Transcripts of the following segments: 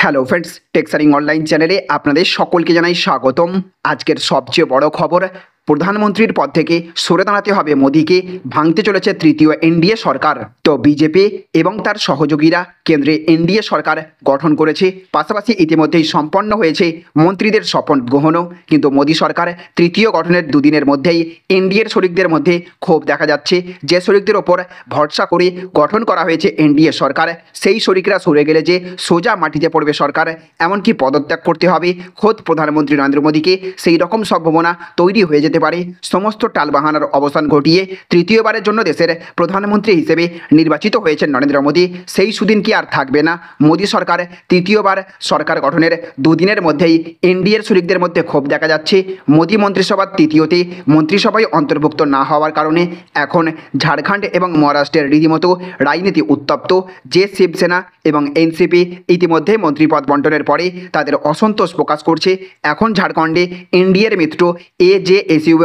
Hello friends, টেক্সারিং online চ্যানেলে আপনাদের সকলকে জানাই স্বাগতম। আজকের সবচেয়ে বড় খবর, প্রধানমন্ত্রীর পদ থেকে সরে দাঁড়াতে হবে মোদীকে, ভাঙতে চলেছে তৃতীয় এনডিএ সরকার। তো বিজেপি এবং তার সহযোগীরা কেন্দ্রে এনডিএ সরকার গঠন করেছে, পাশাপাশি ইতিমধ্যেই সম্পন্ন হয়েছে মন্ত্রীদের শপথ গ্রহণও। কিন্তু মোদী সরকার তৃতীয় গঠনের দুদিনের মধ্যেই এনডিএর শরিকদের মধ্যে ক্ষোভ দেখা যাচ্ছে। যে শরিকদের ওপর ভরসা করে গঠন করা হয়েছে এনডিএ সরকার, সেই শরিকরা সরে গেলে যে সোজা মাটিতে পড়বে সরকার, এমনকি পদত্যাগ করতে হবে খোদ প্রধানমন্ত্রী নরেন্দ্র মোদীকে, সেই রকম সম্ভাবনা তৈরি হয়ে যেতে পারে। সমস্ত টালবাহানার অবসান ঘটিয়ে তৃতীয়বারের জন্য দেশের প্রধানমন্ত্রী হিসেবে নির্বাচিত হয়েছেন নরেন্দ্র মোদী, সেই সুদিন কি আর থাকবে না? মোদী সরকার তৃতীয়বার সরকার গঠনের দুদিনের মধ্যেই এনডিএর শরিকদের মধ্যে ক্ষোভ দেখা যাচ্ছে। মোদী মন্ত্রিসভার তৃতীয়তে মন্ত্রিসভায় অন্তর্ভুক্ত না হওয়ার কারণে এখন ঝাড়খণ্ড এবং মহারাষ্ট্রের রীতিমতো রাজনীতি উত্তপ্ত। যে শিবসেনা এবং এনসিপি ইতিমধ্যে মন্ত্রীপদ বন্টনের পরে তাদের অসন্তোষ প্রকাশ করছে, এখন ঝাড়খণ্ডে এনডিএর মিত্র এজেএসইউ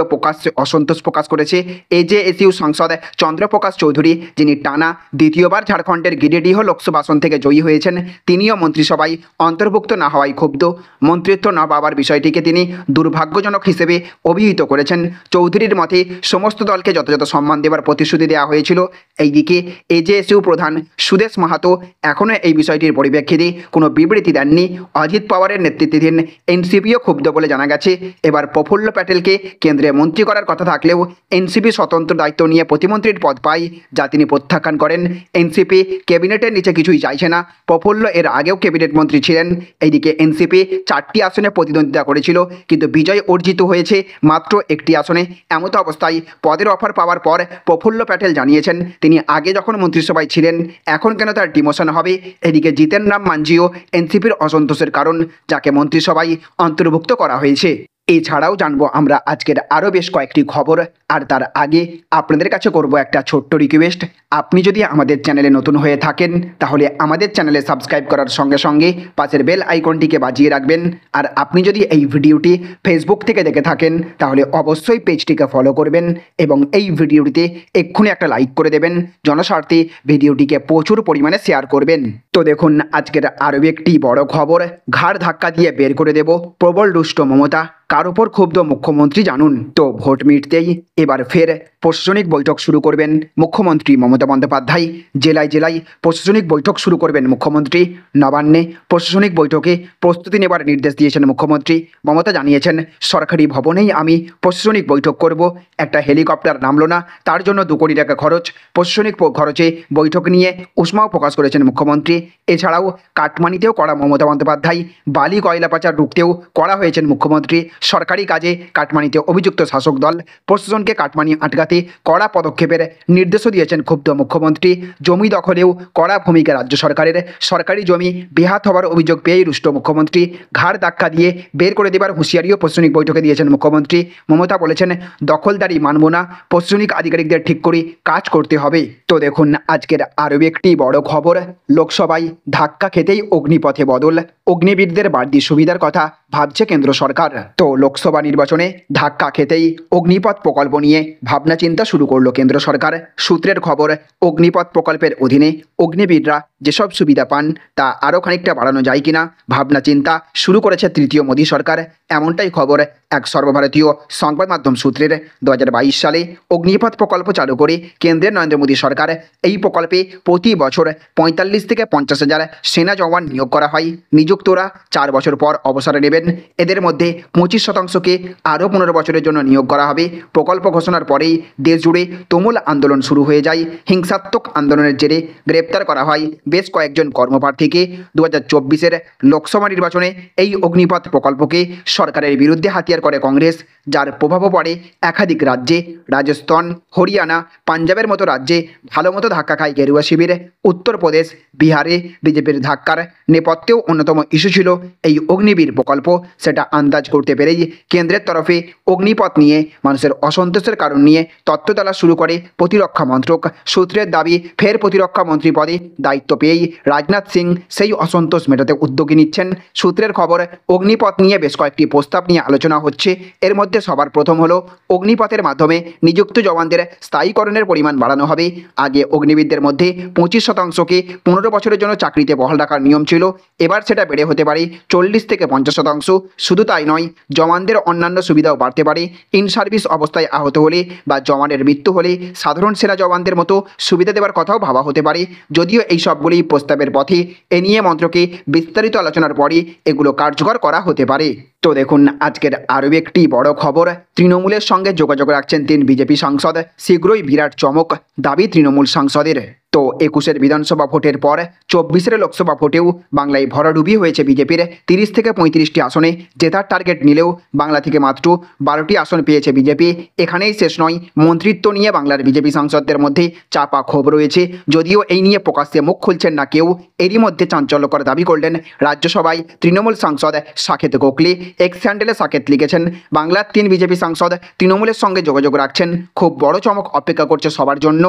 অসন্তোষ প্রকাশ করেছে। এজেএসইউ সাংসদ চন্দ্রপ্রকাশ চৌধুরী, যিনি টানা দ্বিতীয়বার ঝাড়খণ্ডের গিরিডিহ লোকসভা আসন থেকে জয়ী হয়েছেন, তিনিও মন্ত্রিসভায় অন্তর্ভুক্ত না হওয়ায় ক্ষুব্ধ। মন্ত্রিত্ব না পাওয়ার বিষয়টিকে তিনি দুর্ভাগ্যজনক হিসেবে অভিহিত করেছেন। চৌধুরীর মতে সমস্ত দলকে যথাযথ সম্মান দেওয়ার প্রতিশ্রুতি দেওয়া হয়েছিল। এইদিকে এজেএসইউ প্রধান সুদেশ মাহাতো এখনও এই বিষয়টির পরিপ্রেক্ষিতে কোনো বিবৃতি দেননি। অজিত পাওয়ারের নেতৃত্বাধীন এনসিপিও ক্ষুব্ধ বলে জানা গেছে। এবার প্রফুল্ল প্যাটেলকে কেন্দ্রে মন্ত্রী করার কথা থাকলেও এনসিপি স্বতন্ত্র দায়িত্ব নিয়ে প্রতিমন্ত্রীর পদ পায়, যা তিনি প্রত্যাখ্যান করেন। এনসিপি ক্যাবিনেটের নিচে কিছুই চাইছে না। প্রফুল্ল এর আগেও ক্যাবিনেট মন্ত্রী ছিলেন। এইদিকে এনসিপি 4টি আসনে প্রতিদ্বন্দ্বিতা করেছিল, কিন্তু বিজয় অর্জিত হয়েছে মাত্র 1টি আসনে। এমতো অবস্থায় পদের অফার পাওয়ার পর প্রফুল্ল প্যাটেল জানিয়েছেন তিনি আগে যখন মন্ত্রিসভায় ছিলেন, এখন কেন তার ডিমোশন হবে। এদিকে জিতেন রাম মাঞ্ঝিও এনসিপির অসন্তোষের কারণ, যাকে মন্ত্রিসভায় অন্তর্ভুক্ত করা হয়েছে। এছাড়াও জানবো আমরা আজকের আরও বেশ কয়েকটি খবর, আর তার আগে আপনাদের কাছে করব একটা ছোট্ট রিকোয়েস্ট। আপনি যদি আমাদের চ্যানেলে নতুন হয়ে থাকেন, তাহলে আমাদের চ্যানেলে সাবস্ক্রাইব করার সঙ্গে সঙ্গে পাশের বেল আইকনটিকে বাজিয়ে রাখবেন। আর আপনি যদি এই ভিডিওটি ফেসবুক থেকে দেখে থাকেন, তাহলে অবশ্যই পেজটিকে ফলো করবেন এবং এই ভিডিওটিতে এক্ষুনি একটা লাইক করে দেবেন। জনস্বার্থে ভিডিওটিকে প্রচুর পরিমাণে শেয়ার করবেন। তো দেখুন আজকের আরও একটি বড় খবর, ঘাড় ধাক্কা দিয়ে বের করে দেব প্রবল দুষ্ট মমতা, কার ওপর ক্ষুব্ধ মুখ্যমন্ত্রী জানুন। তো ভোট মিটতেই এবার ফের প্রশাসনিক বৈঠক শুরু করবেন মুখ্যমন্ত্রী মমতা বন্দ্যোপাধ্যায়। জেলায় জেলায় প্রশাসনিক বৈঠক শুরু করবেন মুখ্যমন্ত্রী। নবান্নে প্রশাসনিক বৈঠকে প্রস্তুতি নেবার নির্দেশ দিয়েছেন মুখ্যমন্ত্রী। মমতা জানিয়েছেন, সরকারি ভবনেই আমি প্রশাসনিক বৈঠক করব। একটা হেলিকপ্টার নামলো না, তার জন্য 2 কোটি টাকা খরচ। প্রশাসনিক খরচে বৈঠক নিয়ে উষ্মাও প্রকাশ করেছেন মুখ্যমন্ত্রী। এছাড়াও কাটমানিতেও করা মমতা বন্দ্যোপাধ্যায়, বালি কয়লা পাচার রুখতেও করা হয়েছেন মুখ্যমন্ত্রী। সরকারি কাজে কাটমানিতে অভিযুক্ত শাসক দল প্রশাসনকে কাটমানি আটকাতে কড়া পদক্ষেপের নির্দেশও দিয়েছেন ক্ষুব্ধ মুখ্যমন্ত্রী। জমি দখলেও কড়া ভূমিকা রাজ্য সরকারের। সরকারি জমি বেহাত হওয়ার অভিযোগ পেয়েই রুষ্ট মুখ্যমন্ত্রী। ঘাড় ধাক্কা দিয়ে বের করে দেবার হুঁশিয়ারিও প্রশাসনিক বৈঠকে দিয়েছেন মুখ্যমন্ত্রী। মমতা বলেছেন, দখলদারি মানব না, প্রশাসনিক আধিকারিকদের ঠিক করে কাজ করতে হবে। তো দেখুন আজকের আরও একটি বড় খবর, লোকসভায় ধাক্কা খেতেই অগ্নিপথে বদল, অগ্নিবীরদের বাড়তি সুবিধার কথা ভাবছে কেন্দ্র সরকার। তো লোকসভা নির্বাচনে ধাক্কা খেতেই অগ্নিপথ প্রকল্প নিয়ে ভাবনা চিন্তা শুরু করলো কেন্দ্র সরকার। সূত্রের খবর, অগ্নিপথ প্রকল্পের অধীনে অগ্নিবীররা যেসব সুবিধা পান তা আরও খানিকটা বাড়ানো যায় কিনা ভাবনা চিন্তা শুরু করেছে তৃতীয় মোদী সরকার। এমনটাই খবর এক সর্বভারতীয় সংবাদ মাধ্যম সূত্রের। 2022 সালে অগ্নিপথ প্রকল্প চালু করে কেন্দ্রের নরেন্দ্র মোদী সরকার। এই প্রকল্পে প্রতি বছর 45 থেকে 50 হাজার সেনা জওয়ান নিয়োগ করা হয়। নিযুক্তরা 4 বছর পর অবসরে নেবেন। এদের মধ্যে 25%কে আরও 15 বছরের জন্য নিয়োগ করা হবে। প্রকল্প ঘোষণার পরেই দেশ জুড়ে তুমুল আন্দোলন শুরু হয়ে যায়। হিংসাত্মক আন্দোলনের জেরে গ্রেপ্তার করা হয় বেশ কয়েকজন কর্মপ্রার্থীকে। 2024-এর লোকসভা নির্বাচনে এই অগ্নিপথ প্রকল্পকে সরকারের বিরুদ্ধে হাতিয়ার করে কংগ্রেস, যার প্রভাবও পড়ে একাধিক রাজ্যে। রাজস্থান, হরিয়ানা, পাঞ্জাবের মতো রাজ্যে ভালো মতো ধাক্কা খায় গেরুয়া শিবির। উত্তরপ্রদেশ, বিহারে বিজেপির ধাক্কার নেপথ্যেও অন্যতম ইস্যু ছিল এই অগ্নিবীর প্রকল্প। সেটা আন্দাজ করতে পেরে জেরেই কেন্দ্রের তরফে অগ্নিপথ নিয়ে মানুষের অসন্তোষের কারণ নিয়ে তথ্য তোলা শুরু করে প্রতিরক্ষা মন্ত্রক। সূত্রের দাবি, ফের প্রতিরক্ষা মন্ত্রী পদে দায়িত্ব পেয়েই রাজনাথ সিং সেই অসন্তোষ মেটাতে উদ্যোগী নিচ্ছেন। সূত্রের খবর, অগ্নিপথ নিয়ে বেশ কয়েকটি প্রস্তাব নিয়ে আলোচনা হচ্ছে। এর মধ্যে সবার প্রথম হলো অগ্নিপথের মাধ্যমে নিযুক্ত জওয়ানদের স্থায়ীকরণের পরিমাণ বাড়ানো হবে। আগে অগ্নিবিদদের মধ্যে 25%কে 15 বছরের জন্য চাকরিতে বহাল রাখার নিয়ম ছিল, এবার সেটা বেড়ে হতে পারে 40 থেকে 50%। শুধু তাই নয়, জওয়ানদের অন্যান্য সুবিধাও বাড়তে পারে। ইন সার্ভিস অবস্থায় আহত হলে বা জওয়ানের মৃত্যু হলে সাধারণ সেনা জওয়ানদের মতো সুবিধা দেওয়ার কথাও ভাবা হতে পারে। যদিও এই সবগুলি প্রস্তাবের পথে, এ নিয়ে মন্ত্রকে বিস্তারিত আলোচনার পরই এগুলো কার্যকর করা হতে পারে। তো দেখুন আজকের আরও একটি বড় খবর, তৃণমূলের সঙ্গে যোগাযোগ রাখছেন 3 বিজেপি সাংসদ, শীঘ্রই বিরাট চমক, দাবি তৃণমূল সাংসদের। তো 21-এর বিধানসভা ভোটের পর 24-এর লোকসভা ভোটেও বাংলায় ভরাডুবি হয়েছে বিজেপির। 30 থেকে 35টি আসনে জেতার টার্গেট নিলেও বাংলা থেকে মাত্র 12টি আসন পেয়েছে বিজেপি। এখানেই শেষ নয়, মন্ত্রিত্ব নিয়ে বাংলার বিজেপি সাংসদদের মধ্যে চাপা ক্ষোভ রয়েছে। যদিও এই নিয়ে প্রকাশ্যে মুখ খুলছেন না কেউ। এরই মধ্যে চাঞ্চল্যকর দাবি করলেন রাজ্যসভায় তৃণমূল সাংসদ সাকেত গোখলে। এক্স হ্যান্ডেলে সাকেত লিখেছেন, বাংলার 3 বিজেপি সাংসদ তৃণমূলের সঙ্গে যোগাযোগ রাখছেন। খুব বড় চমক অপেক্ষা করছে সবার জন্য।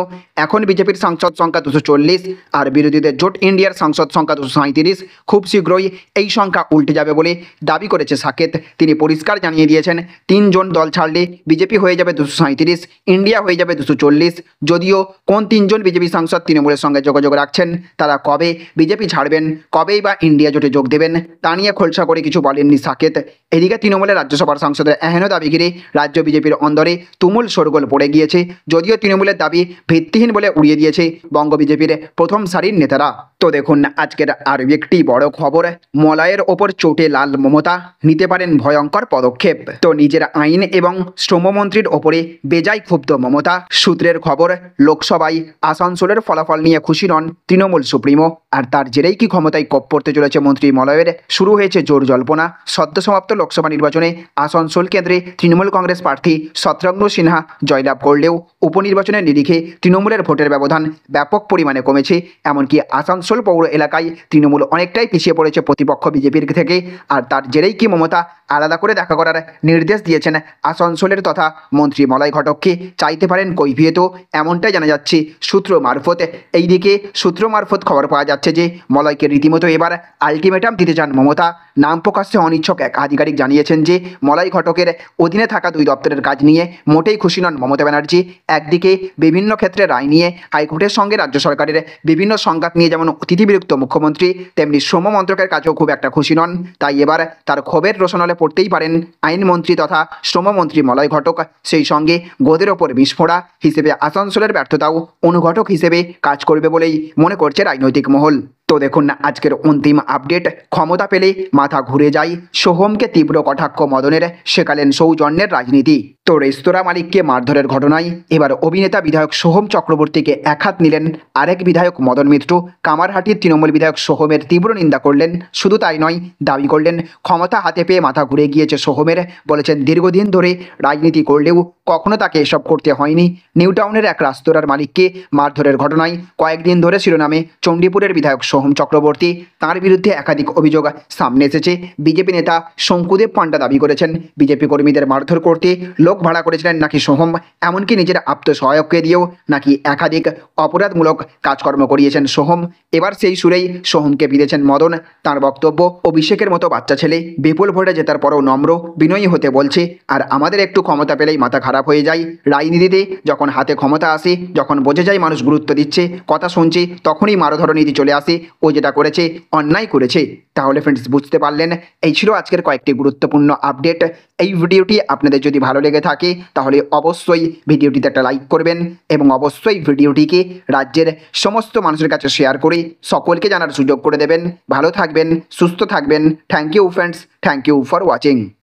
এখন বিজেপির সাংসদ সংখ্যা 240 আর বিরোধীদের জোট ইন্ডিয়ার সাংসদ সংখ্যা 237। খুব শীঘ্রই এই সংখ্যা উল্টে যাবে বলে দাবি করেছে সাকেত। তিনি পরিষ্কার জানিয়ে দিয়েছেন, 3 জন দল ছাড়লে বিজেপি হয়ে যাবে 237, ইন্ডিয়া হয়ে যাবে 240। যদিও কোন 3 জন বিজেপি সাংসদ তৃণমূলের সঙ্গে যোগাযোগ রাখছেন, তারা কবে বিজেপি ছাড়বেন, কবেই বা ইন্ডিয়া জোটে যোগ দেবেন, তা নিয়ে খোলসা করে কিছু বলেননি সাকেত। এদিকে তৃণমূলের রাজ্যসভার সাংসদের এহেন দাবি ঘিরে রাজ্য বিজেপির অন্দরে তুমুল শোরগোল পড়ে গিয়েছে। যদিও তৃণমূলের দাবি ভিত্তিহীন বলে উড়িয়ে দিয়েছে বঙ্গ বিজেপির প্রথম সারির নেতারা। তো দেখুন আজকের আরও একটি বড় খবর, মলয়ের ওপর চোটে লাল মমতা, নিতে পারেন ভয়ঙ্কর পদক্ষেপ। তো নিজের আইন এবং শ্রমমন্ত্রীর ওপরে বেজায় ক্ষুব্ধ মমতা। সূত্রের খবর, লোকসভায় আসানসোলের ফলাফল নিয়ে খুশি নন তৃণমূল সুপ্রিমো, আর তার জেরেই কি ক্ষমতায় কোপ পড়তে চলেছে মন্ত্রী মলয়ের। শুরু হয়েছে জোর জল্পনা। সদ্য সমাপ্ত লোকসভা নির্বাচনে আসানসোল কেন্দ্রে তৃণমূল কংগ্রেস প্রার্থী শত্রুঘ্ন সিনহা জয়লাভ করলেও উপনির্বাচনের নিরিখে তৃণমূলের ভোটের ব্যবধান ব্যাপক পরিমাণে কমেছে। এমনকি আসানসোল পৌর এলাকায় তৃণমূল অনেকটাই পিছিয়ে পড়েছে প্রতিপক্ষ বিজেপির থেকে। আর তার জেরেই কি মমতা আলাদা করে দেখা করার নির্দেশ দিয়েছেন আসানসোলের তথা মন্ত্রী মলয় ঘটককে, চাইতে পারেন কৈফিয়তও, এমনটাই জানা যাচ্ছে সূত্র মারফত। এইদিকে সূত্র মারফত খবর পাওয়া যাচ্ছে যে মলয়কে রীতিমতো এবার আলটিমেটাম দিতে চান মমতা। নাম প্রকাশ্যে অনিচ্ছুক এক আধিকারিক জানিয়েছেন যে মলয় ঘটকের অধীনে থাকা 2 দপ্তরের কাজ নিয়ে মোটেই খুশি নন মমতা ব্যানার্জি। একদিকে বিভিন্ন ক্ষেত্রে রায় নিয়ে হাইকোর্টের সঙ্গে রাজ্য সরকারের বিভিন্ন সংঘাত নিয়ে যেমন অতিথিবিরক্ত মুখ্যমন্ত্রী, তেমনি শ্রম মন্ত্রকের কাছেও খুব একটা খুশি নন। তাই এবার তার ক্ষোভের রোশনালে পড়তেই পারেন আইনমন্ত্রী তথা শ্রমমন্ত্রী মলয় ঘটক। সেই সঙ্গে গোদের ওপর বিস্ফোরা হিসেবে আসানসোলের ব্যর্থতাও অনুঘটক হিসেবে কাজ করবে বলেই মনে করছে রাজনৈতিক মহল। তো দেখুন আজকের অন্তিম আপডেট, ক্ষমতা পেলে মাথা ঘুরে যায়, সোহমকে তীব্র কটাক্ষ মদনের, শেখালেন সৌজন্যের রাজনীতি। তো রেস্তোরাঁ মালিককে মারধরের ঘটনায় এবার অভিনেতা বিধায়ক সোহম চক্রবর্তীকে একহাত নিলেন আরেক বিধায়ক মদন মিত্র। কামারহাটির তৃণমূল বিধায়ক সোহমের তীব্র নিন্দা করলেন। শুধু তাই নয়, দাবি করলেন ক্ষমতা হাতে পেয়ে মাথা ঘুরে গিয়েছে সোহমের। বলেছেন দীর্ঘদিন ধরে রাজনীতি করলেও কখনো তাকে এসব করতে হয়নি। নিউ টাউনের এক রেস্তোরাঁর মালিককে মারধরের ঘটনায় কয়েকদিন ধরে শিরোনামে চণ্ডীপুরের বিধায়ক সোহম চক্রবর্তী। তাঁর বিরুদ্ধে একাধিক অভিযোগ সামনে এসেছে। বিজেপি নেতা শঙ্কুদেব পান্ডা দাবি করেছেন বিজেপি কর্মীদের মারধর করতে লোক ভাড়া করেছিলেন নাকি সোহম, এমনকি নিজের আত্মসহায়ককে দিয়েও নাকি একাধিক অপরাধমূলক কাজকর্ম করিয়েছেন সোহম। এবার সেই সুরেই সোহমকে বিঁধেছেন মদন। তাঁর বক্তব্য, অভিষেকের মতো বাচ্চা ছেলে বিপুল ভোটে জেতার পরও নম্র বিনয়ী হতে বলছে, আর আমাদের একটু ক্ষমতা পেলেই মাথা খারাপ হয়ে যায়। রাজনীতিতে যখন হাতে ক্ষমতা আসে, যখন বোঝা যায় মানুষ গুরুত্ব দিচ্ছে, কথা শুনছে, তখনই মারধর নীতি চলে আসে। ও যেটা করেছে অন্যায় করেছে। তাহলে ফ্রেন্ডস বুঝতে পারলেন, এই ছিল আজকের কয়েকটি গুরুত্বপূর্ণ আপডেট। এই ভিডিওটি আপনাদের যদি ভালো লেগে থাকে তাহলে অবশ্যই ভিডিওটিতে একটা লাইক করবেন এবং অবশ্যই ভিডিওটিকে রাজ্যের সমস্ত মানুষের কাছে শেয়ার করে সকলকে জানার সুযোগ করে দেবেন। ভালো থাকবেন, সুস্থ থাকবেন। Thank you friends, thank you for watching.